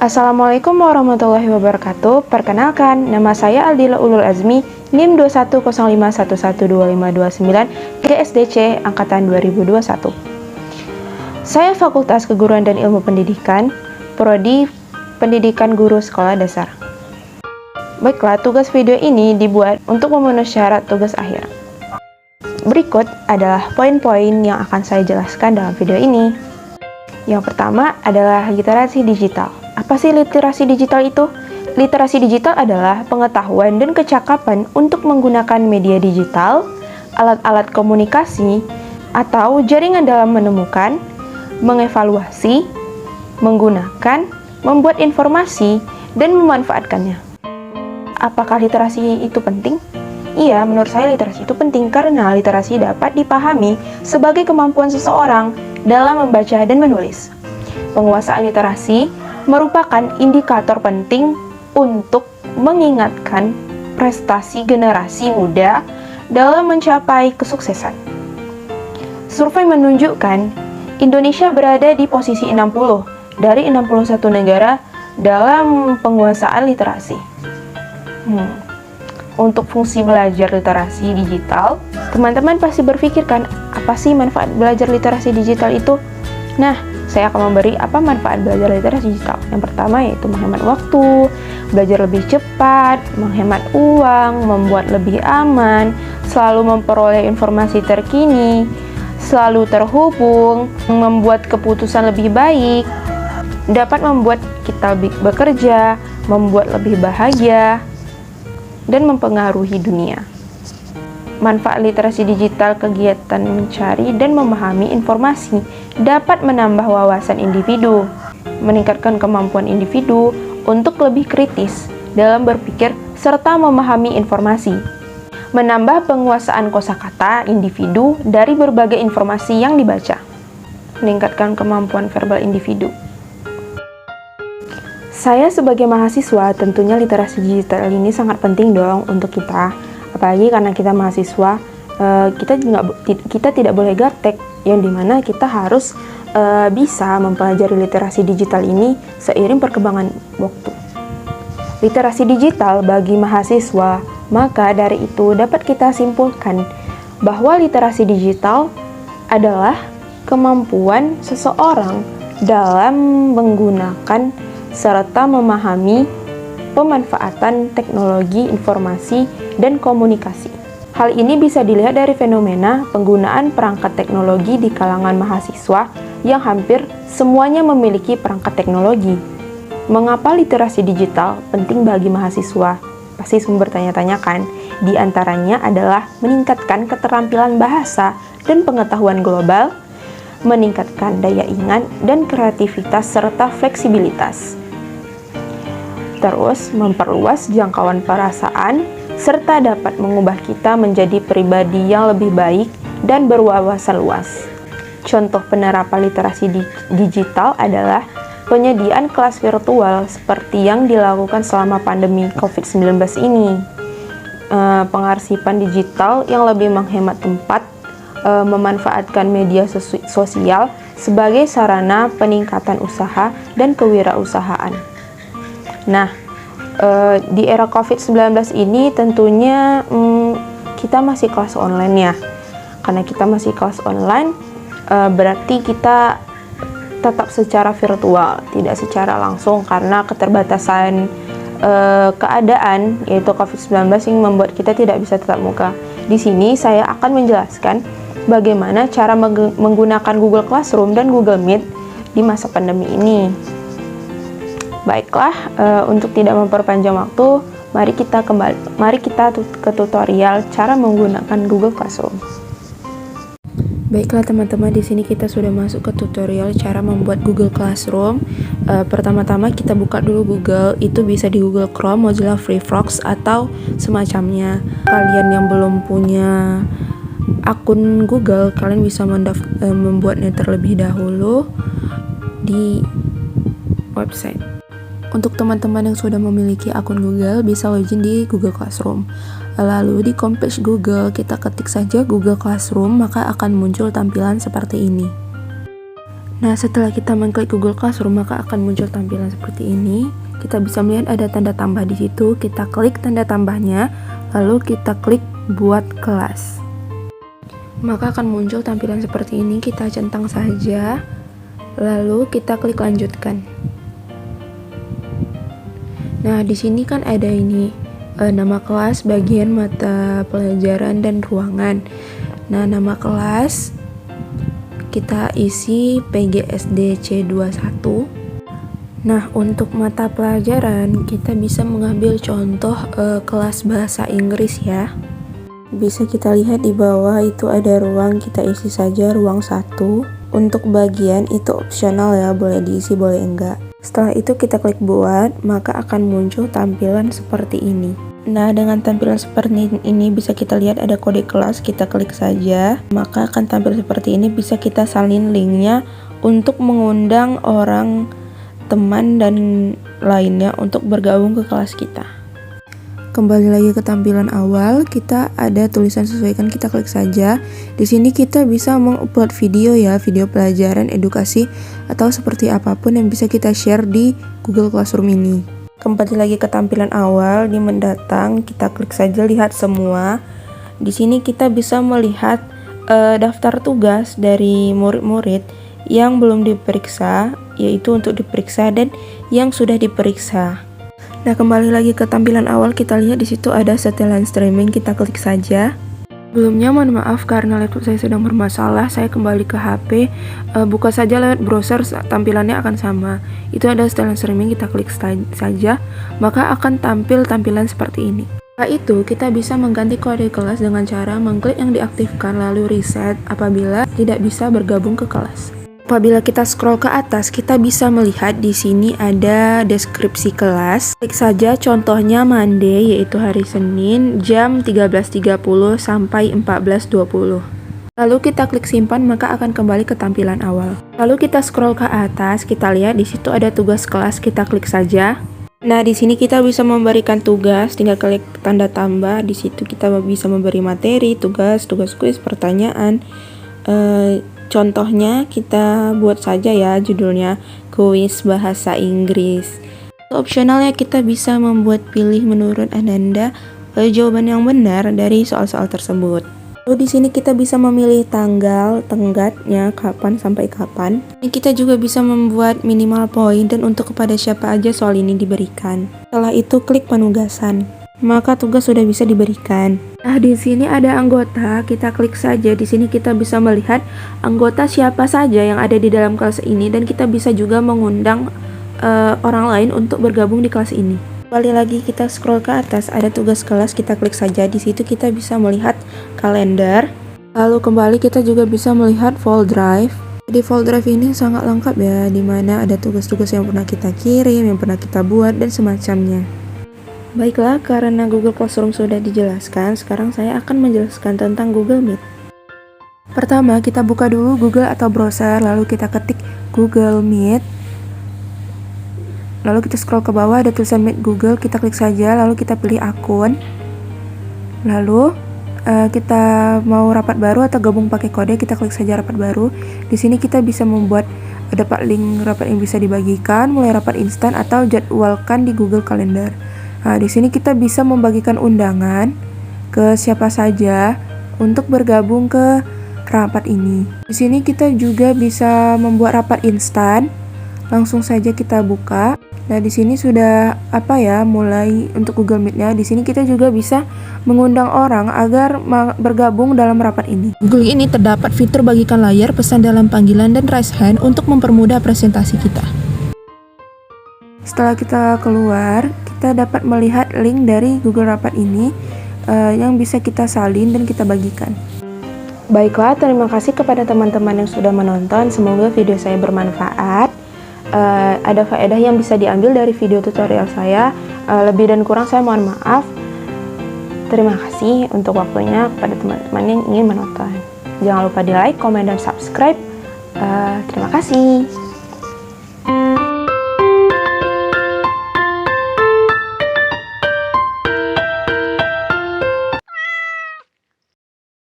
Assalamualaikum warahmatullahi wabarakatuh. Perkenalkan, nama saya Aldila Ulul Azmi, NIM 2105112529, GSDC Angkatan 2021. Saya Fakultas Keguruan dan Ilmu Pendidikan, Prodi Pendidikan Guru Sekolah Dasar. Baiklah, tugas video ini dibuat untuk memenuhi syarat tugas akhir. Berikut adalah poin-poin yang akan saya jelaskan dalam video ini. Yang pertama adalah literasi digital. Apa sih literasi digital itu? Literasi digital adalah pengetahuan dan kecakapan untuk menggunakan media digital, alat-alat komunikasi, atau jaringan dalam menemukan, mengevaluasi, menggunakan, membuat informasi, dan memanfaatkannya. Apakah literasi itu penting? Iya, menurut saya literasi itu penting karena literasi dapat dipahami sebagai kemampuan seseorang dalam membaca dan menulis. Penguasaan literasi merupakan indikator penting untuk mengingatkan prestasi generasi muda dalam mencapai kesuksesan. Survei menunjukkan Indonesia berada di posisi 60 dari 61 negara dalam penguasaan literasi. Untuk fungsi belajar literasi digital, teman-teman pasti berpikirkan, apa sih manfaat belajar literasi digital itu? Nah, saya akan memberi apa manfaat belajar literasi digital. Yang pertama yaitu menghemat waktu, belajar lebih cepat, menghemat uang, membuat lebih aman, selalu memperoleh informasi terkini, selalu terhubung, membuat keputusan lebih baik, dapat membuat kita lebih bekerja, membuat lebih bahagia, dan mempengaruhi dunia. Manfaat literasi digital kegiatan mencari dan memahami informasi dapat menambah wawasan individu, meningkatkan kemampuan individu untuk lebih kritis dalam berpikir serta memahami informasi, menambah penguasaan kosakata individu dari berbagai informasi yang dibaca, meningkatkan kemampuan verbal individu. Saya sebagai mahasiswa tentunya literasi digital ini sangat penting dong untuk kita. Apalagi karena kita mahasiswa, kita tidak boleh gaptek, yang dimana kita harus bisa mempelajari literasi digital ini seiring perkembangan waktu. Literasi digital bagi mahasiswa, maka dari itu dapat kita simpulkan bahwa literasi digital adalah kemampuan seseorang dalam menggunakan serta memahami pemanfaatan teknologi informasi dan komunikasi. Hal ini bisa dilihat dari fenomena penggunaan perangkat teknologi di kalangan mahasiswa yang hampir semuanya memiliki perangkat teknologi. Mengapa literasi digital penting bagi mahasiswa? Pasti sumber bertanya-tanya kan? Di antaranya adalah meningkatkan keterampilan bahasa dan pengetahuan global, meningkatkan daya ingat dan kreativitas serta fleksibilitas. Terus, memperluas jangkauan perasaan, serta dapat mengubah kita menjadi pribadi yang lebih baik dan berwawasan luas. Contoh penerapan literasi digital adalah penyediaan kelas virtual seperti yang dilakukan selama pandemi COVID-19 ini. Pengarsipan digital yang lebih menghemat tempat, memanfaatkan media sosial sebagai sarana peningkatan usaha dan kewirausahaan. Nah, di era COVID-19 ini tentunya kita masih kelas online ya. Karena kita masih kelas online, berarti kita tetap secara virtual, tidak secara langsung karena keterbatasan keadaan yaitu COVID-19 yang membuat kita tidak bisa tatap muka. Di sini saya akan menjelaskan bagaimana cara menggunakan Google Classroom dan Google Meet di masa pandemi ini. Baiklah, untuk tidak memperpanjang waktu, mari kita ke tutorial cara menggunakan Google Classroom. Baiklah teman-teman, di sini kita sudah masuk ke tutorial cara membuat Google Classroom. Pertama-tama kita buka dulu Google, itu bisa di Google Chrome, Mozilla Firefox atau semacamnya. Kalian yang belum punya akun Google, kalian bisa membuatnya terlebih dahulu di website. Untuk teman-teman yang sudah memiliki akun Google, bisa login di Google Classroom. Lalu di homepage Google kita ketik saja Google Classroom, maka akan muncul tampilan seperti ini. Nah, setelah kita mengklik Google Classroom, maka akan muncul tampilan seperti ini. Kita bisa melihat ada tanda tambah di situ. Kita klik tanda tambahnya, lalu kita klik buat kelas. Maka akan muncul tampilan seperti ini. Kita centang saja, lalu kita klik lanjutkan. Nah, di sini kan ada ini nama kelas, bagian mata pelajaran dan ruangan. Nah, nama kelas kita isi PGSD C21. Nah, untuk mata pelajaran kita bisa mengambil contoh kelas bahasa Inggris ya. Bisa kita lihat di bawah itu ada ruang, kita isi saja ruang 1. Untuk bagian itu opsional ya, boleh diisi boleh enggak. Setelah itu kita klik buat, maka akan muncul tampilan seperti ini. Nah, dengan tampilan seperti ini bisa kita lihat ada kode kelas, kita klik saja, maka akan tampil seperti ini. Bisa kita salin linknya untuk mengundang orang, teman, dan lainnya untuk bergabung ke kelas kita. Kembali lagi ke tampilan awal, kita ada tulisan sesuaikan, kita klik saja. Di sini kita bisa mengupload video ya, video pelajaran, edukasi, atau seperti apapun yang bisa kita share di Google Classroom ini. Kembali lagi ke tampilan awal, di mendatang kita klik saja lihat semua. Di sini kita bisa melihat daftar tugas dari murid-murid yang belum diperiksa, yaitu untuk diperiksa, dan yang sudah diperiksa. Nah, kembali lagi ke tampilan awal, kita lihat di situ ada setelan streaming, kita klik saja. Sebelumnya mohon maaf karena laptop saya sedang bermasalah, saya kembali ke HP, buka saja lewat browser, tampilannya akan sama. Itu ada setelan streaming, kita klik saja, maka akan tampil tampilan seperti ini. Setelah itu, kita bisa mengganti kode kelas dengan cara mengklik yang diaktifkan lalu reset apabila tidak bisa bergabung ke kelas. Apabila kita scroll ke atas, kita bisa melihat di sini ada deskripsi kelas. Klik saja contohnya Monday, yaitu hari Senin, jam 13.30 sampai 14.20. Lalu kita klik simpan, maka akan kembali ke tampilan awal. Lalu kita scroll ke atas, kita lihat di situ ada tugas kelas, kita klik saja. Nah, di sini kita bisa memberikan tugas, tinggal klik tanda tambah. Di situ kita bisa memberi materi, tugas kuis, pertanyaan. Contohnya kita buat saja ya judulnya kuis bahasa Inggris. Opsionalnya kita bisa membuat pilih menurut Ananda jawaban yang benar dari soal-soal tersebut. Lalu di sini kita bisa memilih tanggal, tenggatnya kapan sampai kapan. Ini kita juga bisa membuat minimal poin dan untuk kepada siapa aja soal ini diberikan. Setelah itu klik penugasan, maka tugas sudah bisa diberikan. Nah, di sini ada anggota, kita klik saja. Di sini kita bisa melihat anggota siapa saja yang ada di dalam kelas ini, dan kita bisa juga mengundang orang lain untuk bergabung di kelas ini. Kembali lagi kita scroll ke atas, ada tugas kelas, kita klik saja. Di situ kita bisa melihat kalender. Lalu kembali kita juga bisa melihat file drive. Di file drive ini sangat lengkap ya, dimana ada tugas-tugas yang pernah kita kirim, yang pernah kita buat, dan semacamnya. Baiklah, karena Google Classroom sudah dijelaskan, sekarang saya akan menjelaskan tentang Google Meet. Pertama, kita buka dulu Google atau browser, lalu kita ketik Google Meet. Lalu kita scroll ke bawah, ada tulisan Meet Google, kita klik saja, lalu kita pilih akun. Lalu kita mau rapat baru atau gabung pakai kode, kita klik saja rapat baru. Di sini kita bisa membuat dapat link rapat yang bisa dibagikan, mulai rapat instan atau jadwalkan di Google Calendar. Nah, di sini kita bisa membagikan undangan ke siapa saja untuk bergabung ke rapat ini. Di sini kita juga bisa membuat rapat instan. Langsung saja kita buka. Nah, di sini sudah mulai untuk Google Meet-nya. Di sini kita juga bisa mengundang orang agar bergabung dalam rapat ini. Google ini terdapat fitur bagikan layar, pesan dalam panggilan, dan raise hand untuk mempermudah presentasi kita. Setelah kita keluar, kita dapat melihat link dari Google Rapat ini yang bisa kita salin dan kita bagikan. Baiklah, terima kasih kepada teman-teman yang sudah menonton. Semoga video saya bermanfaat. Ada faedah yang bisa diambil dari video tutorial saya. Lebih dan kurang saya mohon maaf. Terima kasih untuk waktunya kepada teman-teman yang ingin menonton. Jangan lupa di like, komen, dan subscribe. Terima kasih.